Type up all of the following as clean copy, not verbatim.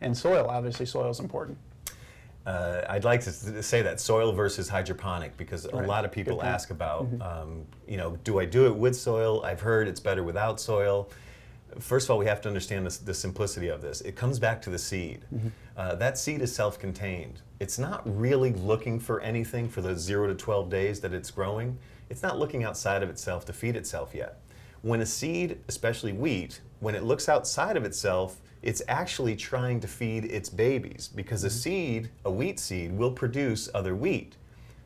And soil, obviously soil is important. I'd like to say that soil versus hydroponic, because a lot of people ask about, you know, do I do it with soil? I've heard it's better without soil. First of all, we have to understand the simplicity of this. It comes back to the seed. That seed is self-contained. It's not really looking for anything for the 0 to 12 days that it's growing. It's not looking outside of itself to feed itself yet. When a seed, especially wheat, when it looks outside of itself, it's actually trying to feed its babies, because a seed, a wheat seed, will produce other wheat.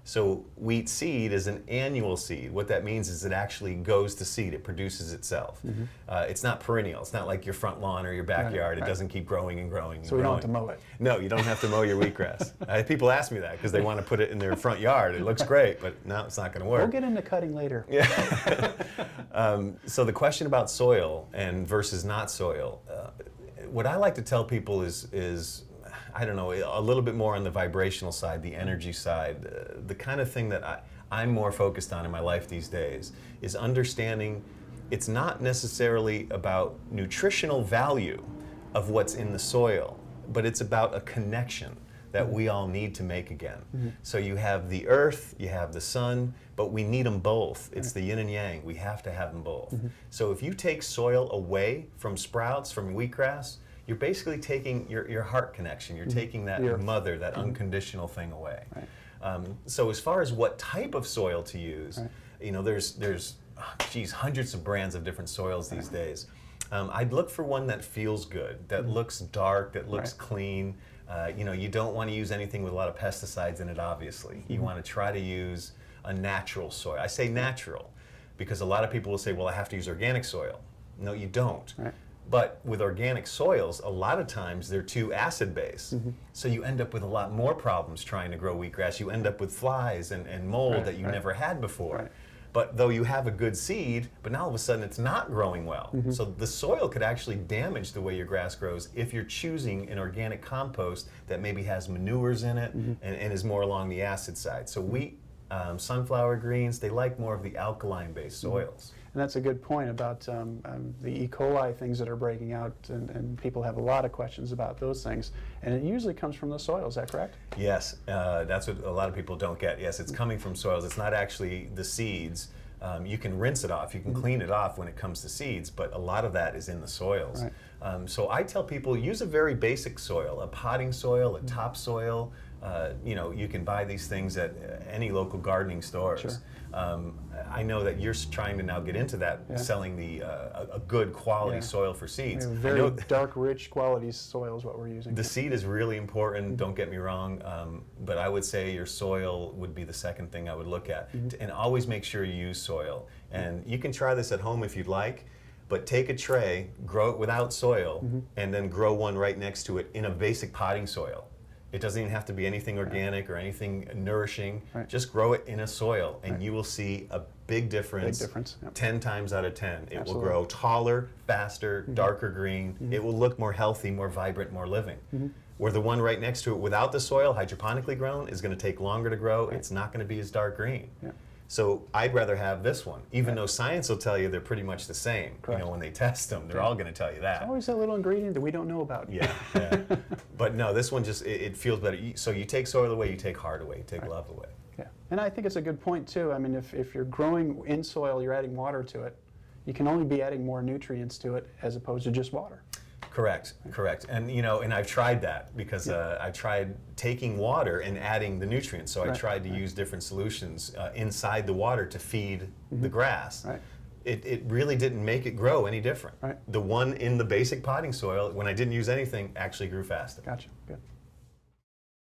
So wheat seed is an annual seed. What that means is it actually goes to seed. It produces itself. It's not perennial. It's not like your front lawn or your backyard. It doesn't keep growing and growing and So we growing. don't have to mow it. No, you don't have to mow your wheatgrass. People ask me that because they want to put it in their front yard. It looks great, but no, it's not going to work. We'll get into cutting later. Yeah. So the question about soil and versus not soil, what I like to tell people is I don't know, a little bit more on the vibrational side, the energy side. The kind of thing that I'm more focused on in my life these days is understanding it's not necessarily about nutritional value of what's in the soil, but it's about a connection that we all need to make again. So you have the earth, you have the sun, but we need them both. It's the yin and yang. We have to have them both. So if you take soil away from sprouts, from wheatgrass, you're basically taking your heart connection. You're taking that mother, that unconditional thing away. So as far as what type of soil to use, you know, there's hundreds of brands of different soils these days. I'd look for one that feels good, that looks dark, that looks clean. You know, you don't want to use anything with a lot of pesticides in it, obviously. You want to try to use a natural soil. I say natural because a lot of people will say, well, I have to use organic soil. No, you don't. But with organic soils, a lot of times they're too acid-based. So you end up with a lot more problems trying to grow wheatgrass. You end up with flies and mold that you never had before. But though you have a good seed, but now all of a sudden it's not growing well. So the soil could actually damage the way your grass grows if you're choosing an organic compost that maybe has manures in it and is more along the acid side. So wheat, sunflower greens, they like more of the alkaline-based soils. And that's a good point about the E. coli things that are breaking out, and people have a lot of questions about those things. And it usually comes from the soil, is that correct? Yes, that's what a lot of people don't get. Yes, it's coming from soils. It's not actually the seeds. You can rinse it off, you can clean it off when it comes to seeds, but a lot of that is in the soils. So I tell people, use a very basic soil, a potting soil, a topsoil. You know, you can buy these things at any local gardening stores. I know that you're trying to now get into that, selling a good quality soil for seeds. Very dark, rich quality soil is what we're using. The seed is really important, don't get me wrong, but I would say your soil would be the second thing I would look at. And always make sure you use soil. And you can try this at home if you'd like, but take a tray, grow it without soil, and then grow one right next to it in a basic potting soil. It doesn't even have to be anything organic or anything nourishing. Just grow it in a soil, and you will see a big difference. 10 times out of 10. It will grow taller, faster, darker green. It will look more healthy, more vibrant, more living. Where the one right next to it without the soil, hydroponically grown, is going to take longer to grow. It's not going to be as dark green. So I'd rather have this one, even though science will tell you they're pretty much the same. You know, when they test them, they're all going to tell you that. There's always that little ingredient that we don't know about. But no, this one just, it feels better. So you take soil away, you take heart away, you take love away. And I think it's a good point too. I mean, if you're growing in soil, you're adding water to it, you can only be adding more nutrients to it as opposed to just water. Correct. And you know, and I've tried that because I tried taking water and adding the nutrients. So I tried to use different solutions inside the water to feed the grass. It really didn't make it grow any different. The one in the basic potting soil, when I didn't use anything, actually grew faster. Gotcha. Good.